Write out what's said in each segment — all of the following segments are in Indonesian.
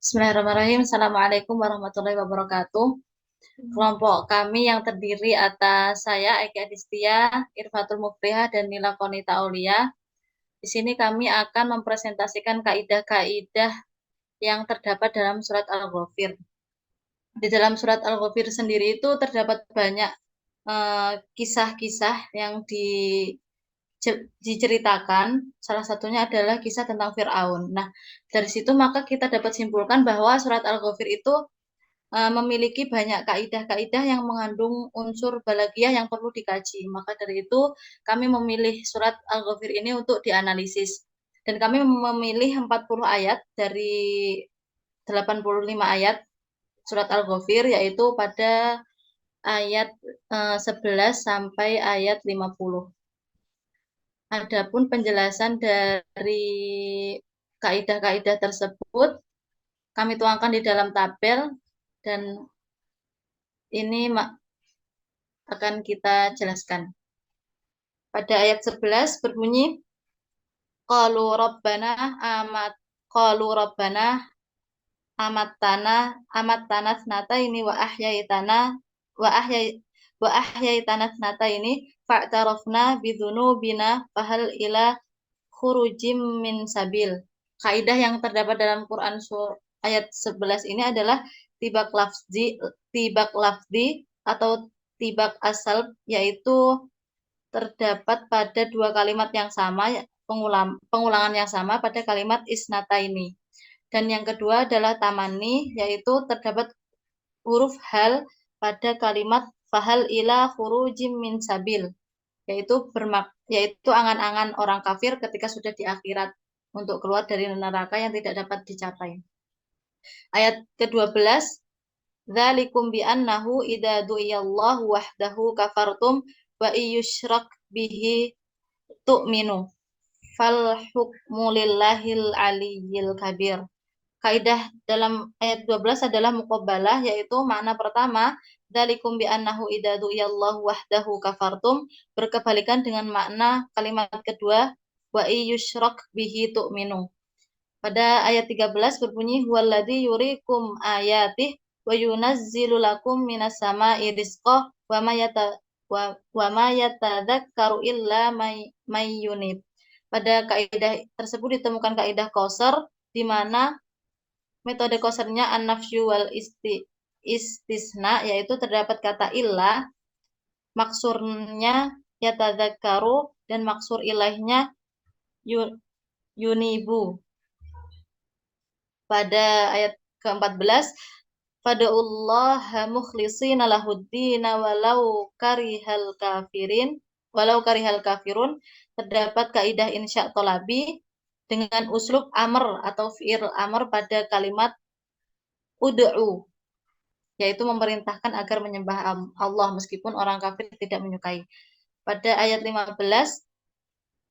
Bismillahirrahmanirrahim. Assalamualaikum warahmatullahi wabarakatuh. Kelompok kami yang terdiri atas saya, Eki Adistia, Irfatul Mufrihah, dan Nila Konita Aulia. Di sini kami akan mempresentasikan kaidah-kaidah yang terdapat dalam surat Al-Ghafir. Di dalam surat Al-Ghafir sendiri itu terdapat banyak kisah-kisah yang diceritakan. Salah satunya adalah kisah tentang Fir'aun. Nah, dari situ maka kita dapat simpulkan bahwa surat Al-Ghafir itu memiliki banyak kaidah-kaidah yang mengandung unsur balaghiyah yang perlu dikaji. Maka dari itu kami memilih surat Al-Ghafir ini untuk dianalisis. Dan kami memilih 40 ayat dari 85 ayat surat Al-Ghafir, yaitu pada ayat 11 sampai ayat 50. Adapun penjelasan dari kaidah-kaidah tersebut kami tuangkan di dalam tabel, dan ini akan kita jelaskan. Pada ayat 11 berbunyi, qalu rabbana amat qalu rabbana amattana snataini wa ahyaitana snataini fa'tarafna bidzunubina fahal ila khurujim min sabil. Kaidah yang terdapat dalam Quran ayat 11 ini adalah tibak lafzi atau tibak asal, yaitu terdapat pada dua kalimat yang sama, pengulangan yang sama pada kalimat isnata ini. Dan yang kedua adalah tamani, yaitu terdapat huruf hal pada kalimat fahal ila khurujim min sabil, yaitu angan-angan orang kafir ketika sudah di akhirat untuk keluar dari neraka yang tidak dapat dicapai. Ayat ke-12, dzalikum bi annahu idza du'iyallahu wahdahu kafartum wa iyyushrak bihi tu'minu fal hukmu lillahil aliyyil kabir. Kaidah dalam ayat 12 adalah muqabbalah, yaitu makna pertama, dzalikum bi annahu idza du'iyallahu wahdahu kafartum, berkebalikan dengan makna kalimat kedua, wa iyyushrak bihi tu'minu. Pada ayat 13 berbunyi, huwallazi yurikum ayatih wa yunazzilu lakum minas sama'i rizqah wa ma yatadzakkaru illa may yunib. Pada kaidah tersebut ditemukan kaidah qasar, di mana metode qasarnya an-nafyu wal istisna, yaitu terdapat kata illa, maksurnya yatadzakkaru, dan maksur ilaihnya yunibu. Pada ayat ke-14, fada'ullaha mukhlishina lahuddina walau karihal kafirun, terdapat kaidah insya tolabi dengan uslub amr atau fi'il amr pada kalimat ud'u, yaitu memerintahkan agar menyembah Allah meskipun orang kafir tidak menyukai. Pada ayat 15,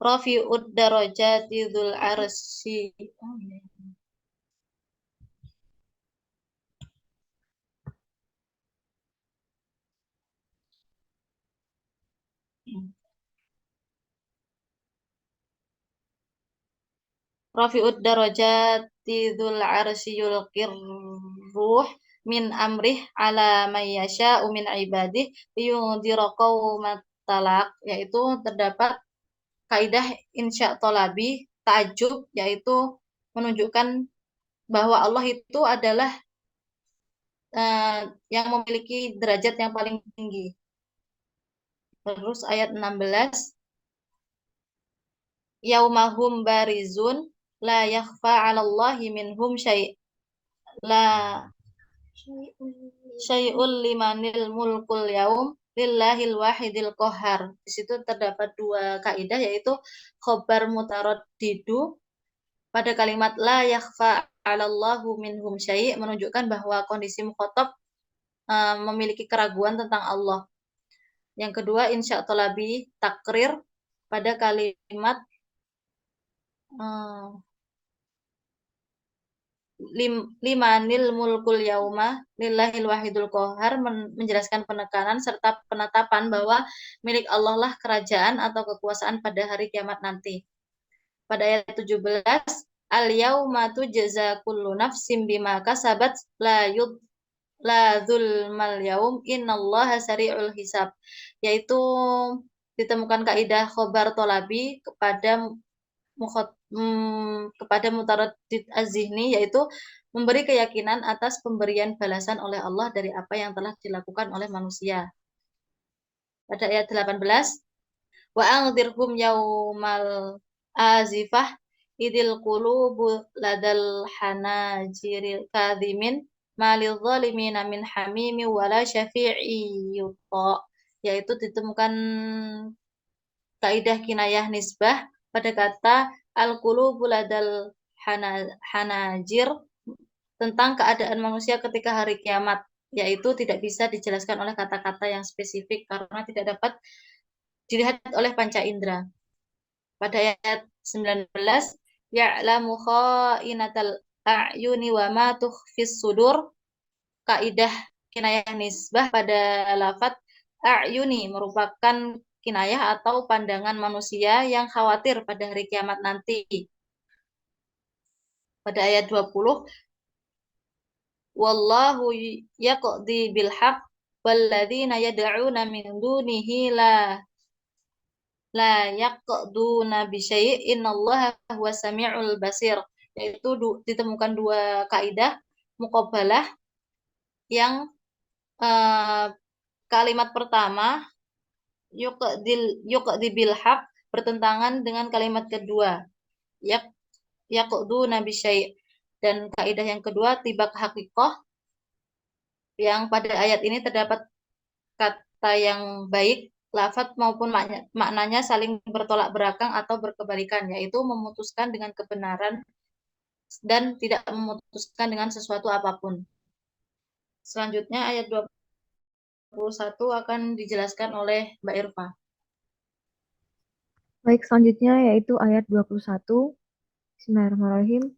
rafi'ud darajati dzul arsy Rafi'ud darajati dzul arsy yulqir ruh min amrih ala may yasha'u min ibadih liyundhira qaumat talaq, yaitu terdapat kaidah insya tolabi ta'ajjub, yaitu menunjukkan bahwa Allah itu adalah yang memiliki derajat yang paling tinggi. Terus ayat 16, yaumahum barizun la yakhfa 'alallahi minhum syai'ul limanil mulkul yaum lillahil wahidil qahar. Di situ terdapat dua kaidah, yaitu khobar mutaraddidu pada kalimat la yakhfa 'alallahu minhum syai' menunjukkan bahwa kondisi mukhatab memiliki keraguan tentang Allah. Yang kedua insya tolabi takrir pada kalimat limanil mulkul yauma lillahil wahidul qahar, menjelaskan penekanan serta penetapan bahwa milik Allah lah kerajaan atau kekuasaan pada hari kiamat nanti. Pada ayat 17, al yauma tujza kullu nafsim bima kasabat la dzulmal yaum innallaha sari'ul hisab, yaitu ditemukan kaidah khobar tolabi kepada mutaraddid az-zihni, yaitu memberi keyakinan atas pemberian balasan oleh Allah dari apa yang telah dilakukan oleh manusia. Pada ayat 18, wa anzirhum yaumal azifah idil qulubu ladal hanajiril kadhimin malil zalimina min hamimi wala syafi'i yuta, yaitu ditemukan kaidah kinayah nisbah pada kata al-qulubu ladal hanajir tentang keadaan manusia ketika hari kiamat, yaitu tidak bisa dijelaskan oleh kata-kata yang spesifik karena tidak dapat dilihat oleh panca indera. Pada ayat 19, ya'lamu kha'inatal a'yuni wa ma tukhfis sudur, kaidah kinayah nisbah pada lafat a'yuni merupakan kinayah atau pandangan manusia yang khawatir pada hari kiamat nanti. Pada ayat 20, wallahu yaqdi bil haqq walladzina yad'una min dunihi la yaqduna bi syai' innallaha huwas samiul basir, yaitu ditemukan dua kaidah muqabbalah yang eh, kalimat pertama yuqdi bil haq bertentangan dengan kalimat kedua yak yaqduna bi syai', dan kaidah yang kedua tibak hakikoh, yang pada ayat ini terdapat kata yang baik, lafaz maupun maknanya saling bertolak belakang atau berkebalikan, yaitu memutuskan dengan kebenaran dan tidak memutuskan dengan sesuatu apapun. Selanjutnya ayat 21 akan dijelaskan oleh Mbak Irfa. Baik, selanjutnya yaitu ayat 21. Bismillahirrahmanirrahim.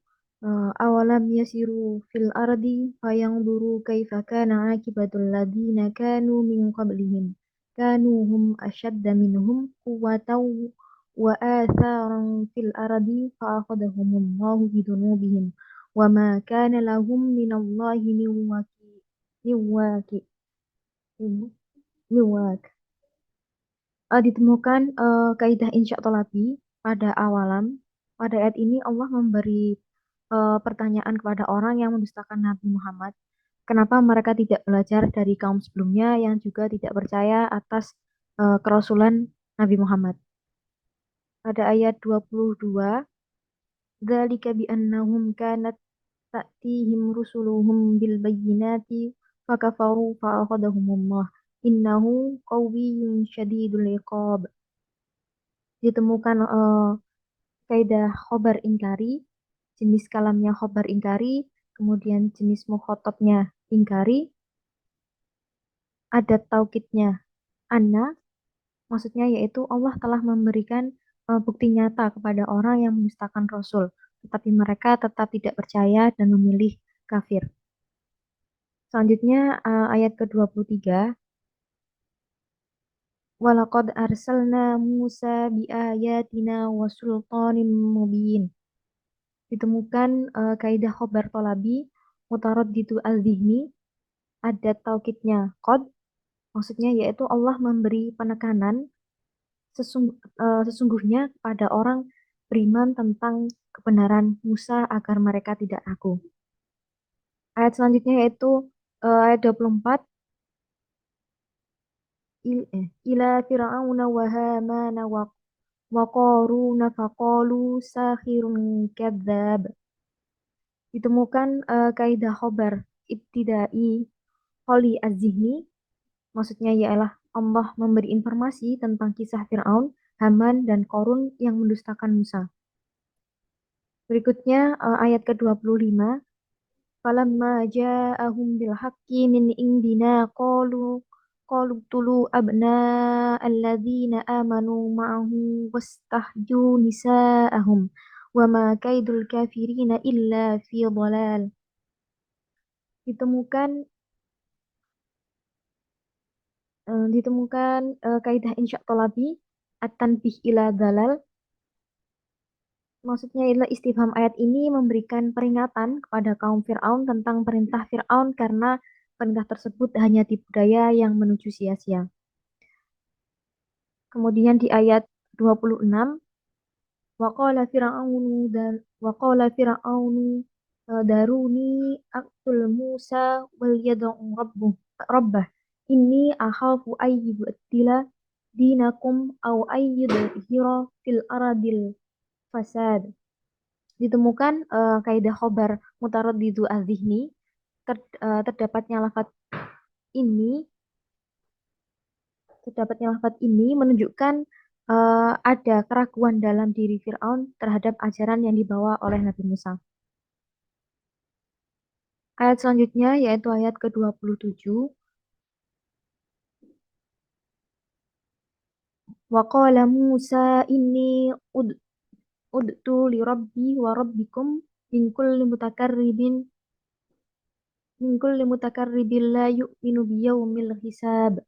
Awalam yasiru fil ardi fayanzuru kaifa kana akibatul ladzina kanu min qablihim kanu hum ashadda minhum quwwatan wa atharan fil ardi fa'akhadhahumullahu bidunubihim wa ma kana lahum minallahi min waki min wak. Ditemukan kaidah insya tolabi pada awalam. Pada ayat ini Allah memberi pertanyaan kepada orang yang mendustakan Nabi Muhammad. Kenapa mereka tidak belajar dari kaum sebelumnya yang juga tidak percaya atas kerasulan Nabi Muhammad. Pada ayat 22, dzalika bi'annahum kanat ta'tihim rusuluhum bil bayyinati fakafaru fa'akhadahumullah innahu qawiyyun syadidul iqab. Ditemukan kaidah khobar ingkari, jenis kalamnya khobar ingkari, kemudian jenis mukhotabnya ingkari, ada taukidnya anna, maksudnya yaitu Allah telah memberikan bukti nyata kepada orang yang mendustakan Rasul, tetapi mereka tetap tidak percaya dan memilih kafir. Selanjutnya ayat ke-23, walaqad arsalna Musa biayatina wa sultanin mubin. Ditemukan kaidah khobar tolabi mutaraddidu al-zihni, ada taukidnya qad, maksudnya yaitu Allah memberi penekanan sesungguhnya kepada orang beriman tentang kebenaran Musa agar mereka tidak ragu. Ayat selanjutnya yaitu ayat 24, ila fir'auna wa hamana wa qaruna faqalu sakhirun kadzab. Ditemukan kaidah khobar ibtidai kholi az-zihni, maksudnya ialah Allah memberi informasi tentang kisah Fir'aun, Haman, dan Korun yang mendustakan Musa. Berikutnya ayat ke-25, falamma ja'ahum bil haqqi min indina qalu tulu abna alladzina amanu ma'ahu wastahju nisa'ahum wa ma kaidul kafirina illa fi dhalal. Ditemukan kaidah insya tolabi at-tanbih ila dalal, Maksudnya adalah istifham ayat ini memberikan peringatan kepada kaum Fir'aun tentang perintah Fir'aun karena perintah tersebut hanya tipu daya yang menuju sia-sia. Kemudian di ayat 26, waqala Fir'aunu dan waqala Fir'aunu daruni aqtul Musa wal yad'u rabbah inni akhafu ayyubaddila dinakum aw ayyudhira fil aradil fasad. Ditemukan kaidah khobar mutaraddidu az-zihni terdapatnya lafaz ini menunjukkan ada keraguan dalam diri Fir'aun terhadap ajaran yang dibawa oleh Nabi Musa. Ayat selanjutnya yaitu ayat ke-27. Wa qala Musa inni udtu li rabbi wa rabbikum min kulli mutakarribin la yu'minu biyaumil hisab.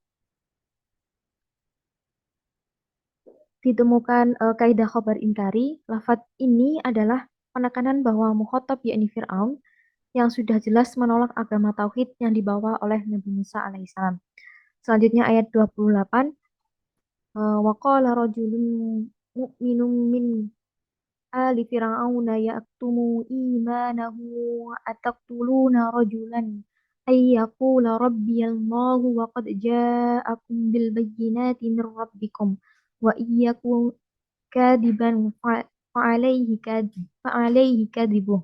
Ditemukan kaidah khobar inkari, lafadz ini adalah penekanan bahwa mukhatab yakni Fir'aun yang sudah jelas menolak agama tauhid yang dibawa oleh Nabi Musa alaihissalam. Selanjutnya ayat 28, wa qala rajulun mu'minun min ali fir'auna ya'tumu imanahu ataqtuluna rajulan ay yaqula rabbiyallahu wa qad ja'akum bil bayyinati min rabbikum wa iyyakum kadiban fa'alaihi kadibuh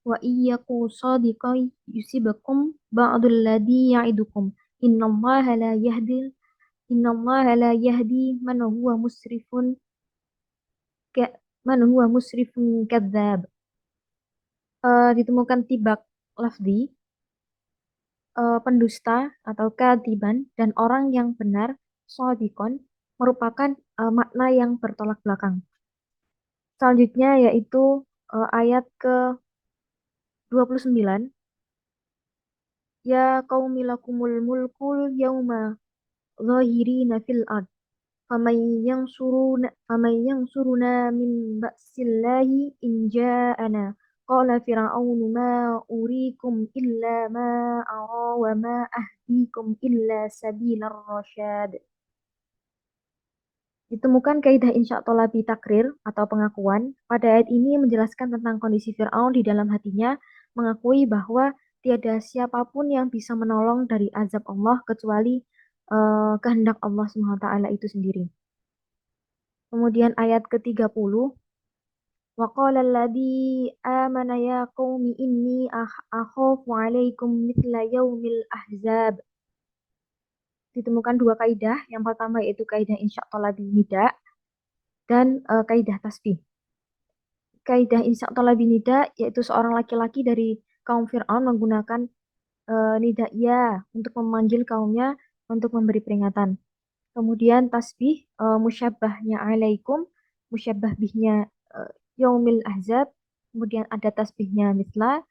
wa iyyaku sadiqan yusibakum ba'dul ladhi ya'idukum innallaha la yahdi man huwa ka- musrifun kadzab. Ditemukan tibak lafzi pendusta atau kadiban dan orang yang benar sodikon merupakan makna yang bertolak belakang. Selanjutnya yaitu ayat ke-29. Ya qaumi lakumul mulkul yauma zahirina fil ard. Faman yansuruna min ba'sillahi in ja'ana. Qala fir'aunu ma urikum illa ma ara wa ma ahdikum illa sabilar rasyad. Ditemukan kaidah insya tolabi takrir atau pengakuan. Pada ayat ini menjelaskan tentang kondisi Fir'aun di dalam hatinya, mengakui bahwa tiada siapapun yang bisa menolong dari azab Allah kecuali kehendak Allah SWT itu sendiri. Kemudian ayat ke-30, وَقَالَ الَّذِي آمَنَ يَا قَوْمِ إِنِّي أَخَافُ عَلَيْكُمْ مِثْلَ يَوْمِ الْأَحْزَابِ. Ditemukan dua kaidah. Yang pertama yaitu kaidah insya tolabi nida dan kaidah tasbih. Kaidah insya tolabi nida yaitu seorang laki-laki dari kaum Fir'aun menggunakan nida ya untuk memanggil kaumnya untuk memberi peringatan. Kemudian tasbih musyabbahnya alaikum, musyabbah bihnya yaumil ahzab, kemudian ada tasbihnya mitla,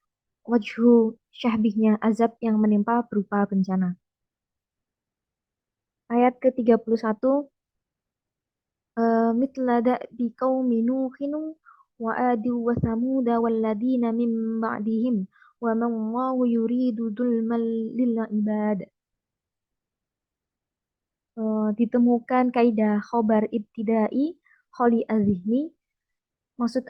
wajhu syahbihnya azab yang menimpa berupa bencana. Ayat ke-31, mitla da'bi qaumi nuhin wa adi wa thamuda walladina min ba'dihim wa man Allahu yuridu dzulman lil ibad. Ditemukan kaidah khobar ibtidai kholi azhni. Maksud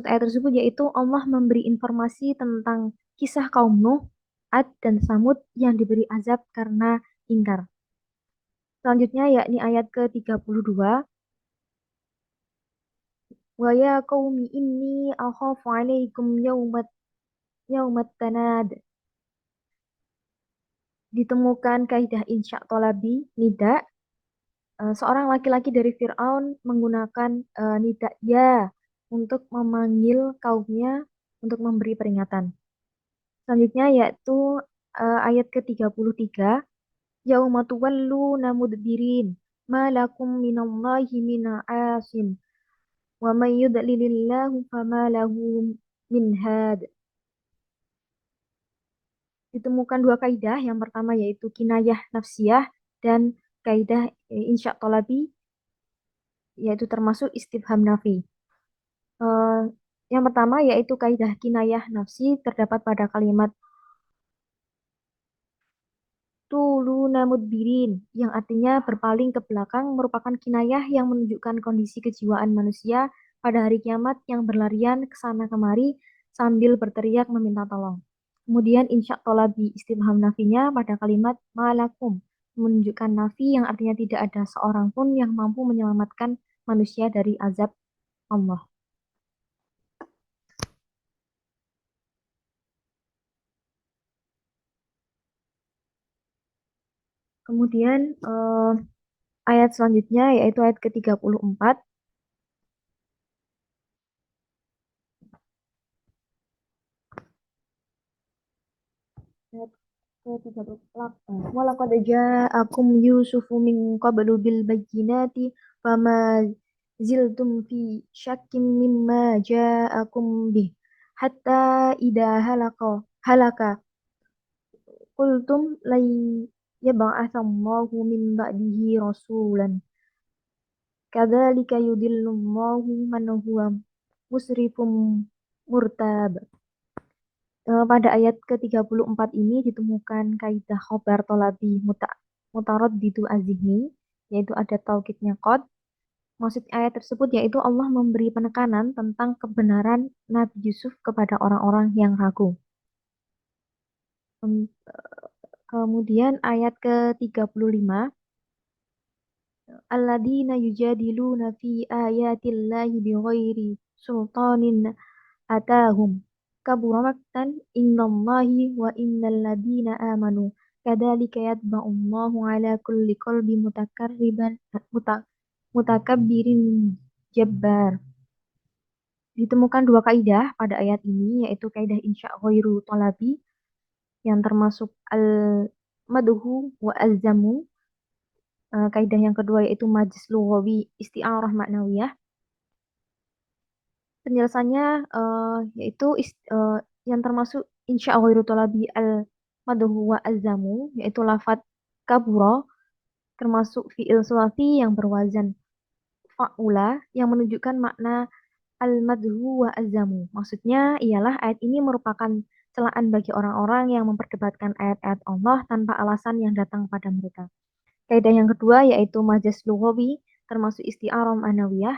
ayat tersebut yaitu Allah memberi informasi tentang kisah kaum Nuh, Ad, dan Samud yang diberi azab karena ingkar. Selanjutnya yakni ayat ke-32. Wa ya qaumi inni akhafu alaikum yaumat tanad. Ditemukan kaidah insya tolabi nida. Seorang laki-laki dari Fir'aun menggunakan nida ya untuk memanggil kaumnya untuk memberi peringatan. Selanjutnya yaitu ayat ke-33. Yauma tuwalluna mudbirin ma lakum minallahi min asim wa may yudlilillahu fama lahu min had. Ditemukan dua kaidah. Yang pertama yaitu kinayah nafsiyah dan kaidah insya tolabi yaitu termasuk istifham nafi. Eh, yang pertama yaitu kaidah kinayah nafsi terdapat pada kalimat tuluna mudbirin yang artinya berpaling ke belakang merupakan kinayah yang menunjukkan kondisi kejiwaan manusia pada hari kiamat yang berlarian ke sana kemari sambil berteriak meminta tolong. Kemudian insya tolabi istifham nafinya pada kalimat malakum menunjukkan nafi yang artinya tidak ada seorang pun yang mampu menyelamatkan manusia dari azab Allah. Kemudian ayat selanjutnya yaitu ayat ke-34. Ayat ke-38. Walaqad ja'akum Yusufu min qablu bil bayyinati fama ziltum fi syakkim mimma ja'akum bih hatta idha halaka qultum lan yab'atsallahu min ba'dihi rasulan kadzalika yudillullahu man huwa musrifum murtab. Pada ayat ke-34 ini ditemukan kaidah khobar tolabi mutaraddidu azhni, yaitu ada taukidnya qad. Maksud ayat tersebut yaitu Allah memberi penekanan tentang kebenaran Nabi Yusuf kepada orang-orang yang ragu. Kemudian ayat ke-35, alladzina yujadiluna fi ayatillahi bighairi sultanin atahum kabura maktan innallahi wa innal ladina amanu kadzalika yatba'ullahu ala kulli qalbi mutakabbirin jabbar. Ditemukan dua kaidah pada ayat ini yaitu kaidah insya ghairu talabi yang termasuk al-madhu wa al-zamu. Kaidah yang kedua yaitu majaz lughawi isti'arah maknawiyah. Penjelasannya yaitu yang termasuk insya ghairu talabi al-madhu wa al-zamu yaitu lafadz kabura termasuk fi'il sulasi yang berwazan fa'ula yang menunjukkan makna al-madhu wa al-zamu. Maksudnya ialah ayat ini merupakan celaan bagi orang-orang yang memperdebatkan ayat-ayat Allah tanpa alasan yang datang pada mereka. Kaidah yang kedua yaitu majaz lughawi termasuk isti'arah ma'nawiyah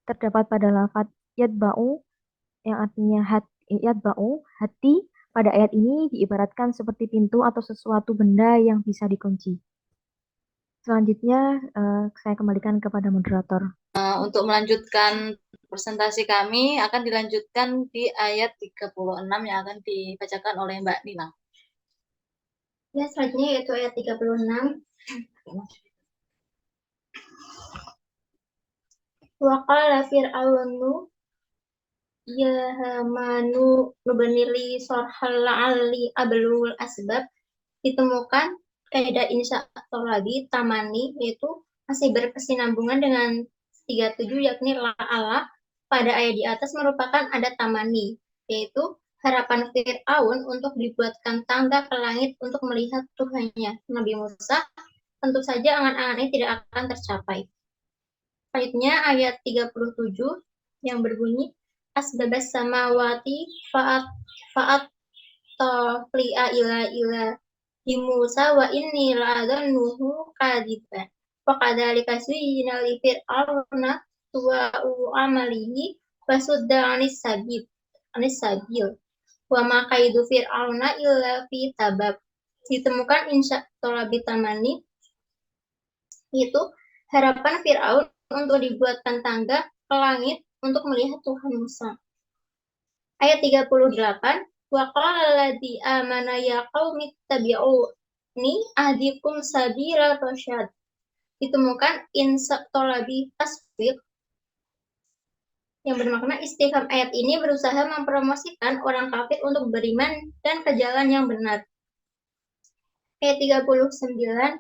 terdapat pada lafadz yatba'u yang artinya yatba'u hati pada ayat ini diibaratkan seperti pintu atau sesuatu benda yang bisa dikunci. Selanjutnya saya kembalikan kepada moderator. Untuk melanjutkan presentasi kami akan dilanjutkan di ayat 36 yang akan dibacakan oleh Mbak Nila. Ya, selanjutnya yaitu ayat 36. Wa qala fir'aunu ya hamanu nubnili sarhal la'alli ablul asbab. Ditemukan kaidah insya lagi tamani yaitu masih berkesinambungan dengan 37 yakni la'ala pada ayat di atas merupakan ada tamani yaitu harapan Fir'aun untuk dibuatkan tangga ke langit untuk melihat Tuhannya Nabi Musa. Tentu saja angan-angan ini tidak akan tercapai. Selanjutnya ayat 37 yang berbunyi asbabas samawati fa'at tafli'a ila Musa wa inni la'adhannuhu kadziban. Wa kadzalika zuyyina li fir'auna su'u amalihi fasudda 'anis sabil. Wa ma kaidu fir'auna illa fi tabab. Ditemukan insya tolabi tamani yaitu harapan Fir'aun untuk dibuatkan tangga ke langit untuk melihat Tuhan Musa. Ayat 38, wa qala alladzi amana ya qaumi tabi'uni ahdikum sabila rasyad. Ditemukan insya tolabi tasfiq yang bermakna istifham ayat ini berusaha mempromosikan orang kafir untuk beriman dan ke jalan yang benar. Ayat 39,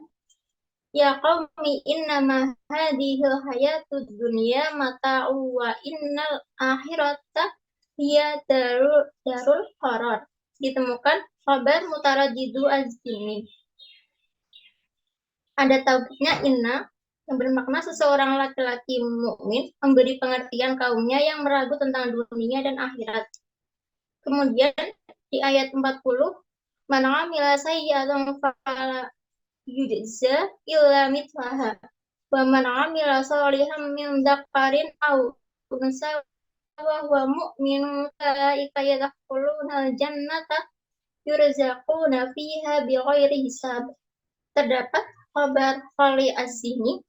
ya qaumi innama hadhil hayatud dunya mata'u wa innal akhirata hiya darul qarar. Ditemukan khabar mutaraddidu az-zini. Ada taukidnya inna yang bermakna seseorang laki-laki mukmin memberi pengertian kaumnya yang meragu tentang dunia dan akhirat. Kemudian di ayat 40, man amila sayyi'atan fala yujza illa mithlaha wa man amila shalihan min dzakarin aw unsa wa huwa mu'minun ulaika yadkhuluna al-jannata yurzaquna fiha bighairi hisab. Terdapat kabar Khali Az-Zini,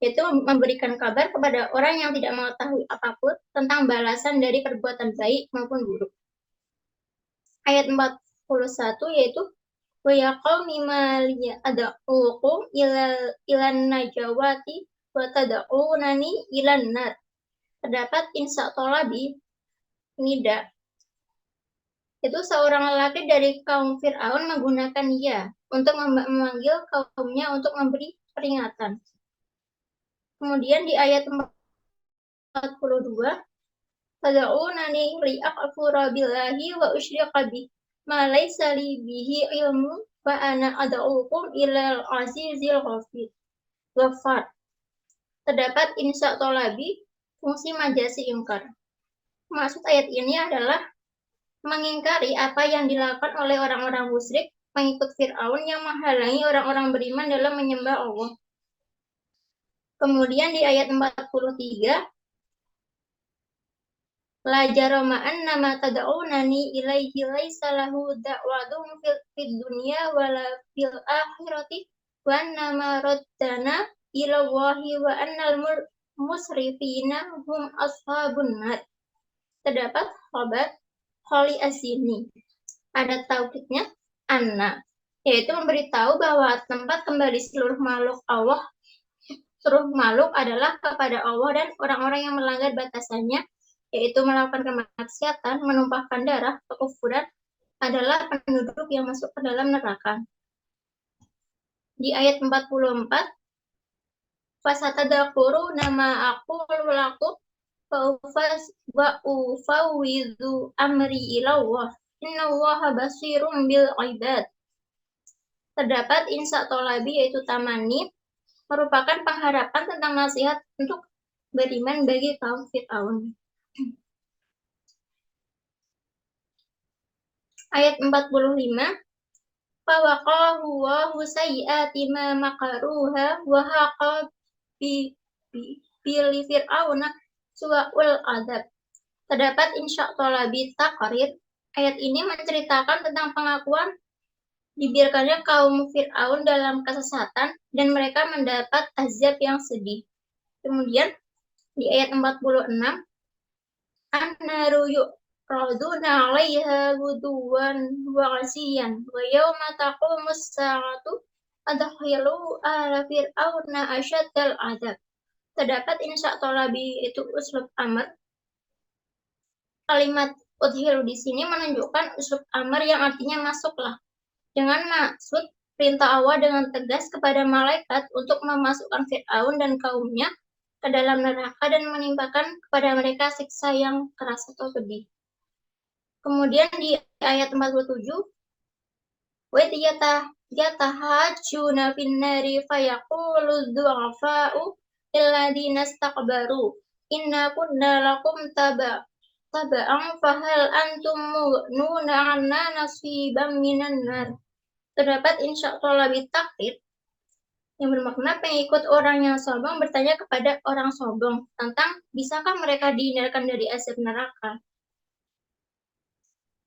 yaitu memberikan kabar kepada orang yang tidak mengetahui apapun tentang balasan dari perbuatan baik maupun buruk. Ayat 41 yaitu wa ya qaumi ma liya ad'ukum ilan najawati wa tad'unani ilan nar. Terdapat insya tolabi nida. Itu seorang lelaki dari kaum Fir'aun menggunakan ya untuk memanggil kaumnya untuk memberi peringatan. Kemudian di ayat 42, fad'unani li'akfura billahi wa usyrika bih ma laysa li bihi ilmu wa ana ad'ukum ilal azizil ghafar. Terdapat insya tolabi fungsi majasi ingkar. Maksud ayat ini adalah mengingkari apa yang dilakukan oleh orang-orang musyrik mengikut Fir'aun yang menghalangi orang-orang beriman dalam menyembah Allah. Kemudian di ayat 43, la jarama anna ma tad'unani ilaihi laisa lahu da'watun fid dunya wala fil akhirati wa anna ma raddana ila Allahi wa annal musrifina hum ashabun nar. Terdapat khabar Khali Az-Zini. Ada taukidnya anna, yaitu memberitahu bahwa tempat kembali seluruh makhluk adalah kepada Allah, dan orang-orang yang melanggar batasannya, yaitu melakukan kemaksiatan, menumpahkan darah, kekufuran, adalah penduduk yang masuk ke dalam neraka. Di ayat 44, fasatadakuru nama aku laku wa ufawwidhu amri ila Allah innallaha basirun bil ibad. Terdapat insya tolabi yaitu tamani, merupakan pengharapan tentang nasihat untuk beriman bagi kaum Fir'aun. Ayat 45, fawaqahu Allahu sayyi'ati ma makaruha wa haqa bi Fir'auna su'ul adab. Terdapat insya tolabi taqrir. Ayat ini menceritakan tentang pengakuan dibiarkannya kaum Fir'aun dalam kesesatan dan mereka mendapat azab yang sedih. Kemudian di ayat 46, an-naru yu'raduna 'alaiha ghuduwan wa 'ashiyan wa yawma taqumus sa'atu adkhilu ala fir'auna asyaddal adab. Terdapat insya tolabi itu uslub amr. Kalimat udhilu di sini menunjukkan uslub amr yang artinya masuklah, dengan maksud perintah Allah dengan tegas kepada malaikat untuk memasukkan Fir'aun dan kaumnya ke dalam neraka dan menimpakan kepada mereka siksa yang keras atau pedih. Kemudian di ayat 47, wa yatahajjuna finnari fayaqulu du'afa'u illadzina istakbaru inna kunna lakum taba'an fahal antum mu'nuna 'anna nasiban minan nar. Terdapat insya tolabi takhir yang bermakna pengikut orang yang sombong bertanya kepada orang sombong tentang bisakah mereka dihindarkan dari azab neraka.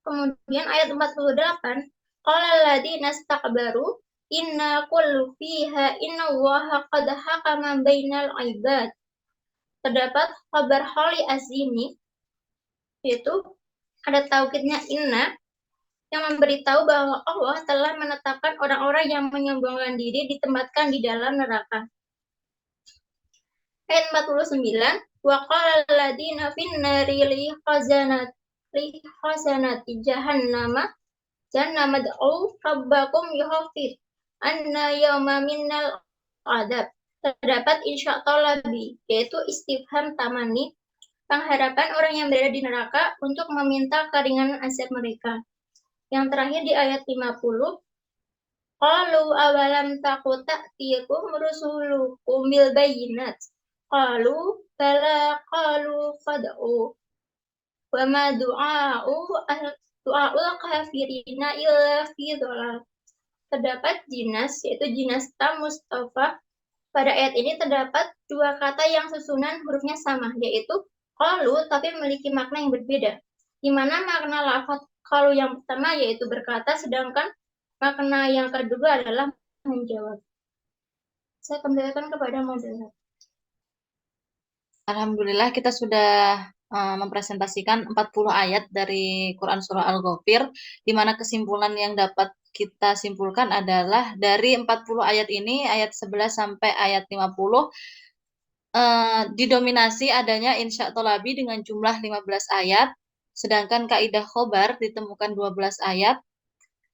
Kemudian ayat 48, qala alladziina istakbaru inna kullu fiha innallaha qad hakama bainal ibad. Terdapat khabar Khali Az-Zini, yaitu ada taukidnya inna, yang memberitahu bahwa Allah telah menetapkan orang-orang yang menyombongkan diri ditempatkan di dalam neraka. Ayat 49, wa qala alladziina fin-nari li khazanati jahannama ad'u rabbakum yukhafif anna yawma minnal adab. Terdapat insya tolabi, yaitu istifham tamani, pengharapan orang yang berada di neraka untuk meminta keringanan azab mereka. Yang terakhir di ayat 50, Qalu awalam taku ta'tikum rusulukum bil bayyinat. Qalu bala qalu fad'u wa ma du'a'ul kafirina illa fi dhalal. Terdapat jinas, yaitu jinas tam Mustafa. Pada ayat ini terdapat dua kata yang susunan hurufnya sama, yaitu qalu tapi memiliki makna yang berbeda. Di mana makna lafaz qalu yang pertama yaitu berkata, sedangkan makna yang kedua adalah menjawab. Saya kembalikan kepada moderator. Alhamdulillah kita sudah mempresentasikan 40 ayat dari Quran Surah Al-Ghafir, di mana kesimpulan yang dapat kita simpulkan adalah dari 40 ayat ini, ayat 11 sampai ayat 50, didominasi adanya insya tolabi dengan jumlah 15 ayat, sedangkan kaidah khobar ditemukan 12 ayat,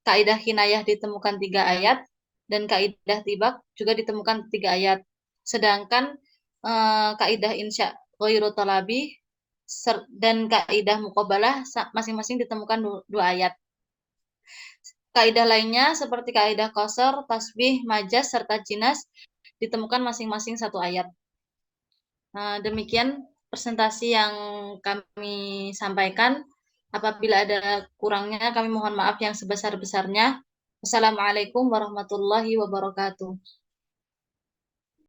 kaidah kinayah ditemukan 3 ayat, dan kaidah tibak juga ditemukan 3 ayat. Sedangkan kaidah insya ghairu talabi dan kaidah muqabalah masing-masing ditemukan 2 ayat. Kaidah lainnya seperti kaidah qasar, tasbih, majaz, serta jinas ditemukan masing-masing 1 ayat. Demikian presentasi yang kami sampaikan. Apabila ada kurangnya, kami mohon maaf yang sebesar-besarnya. Assalamualaikum warahmatullahi wabarakatuh.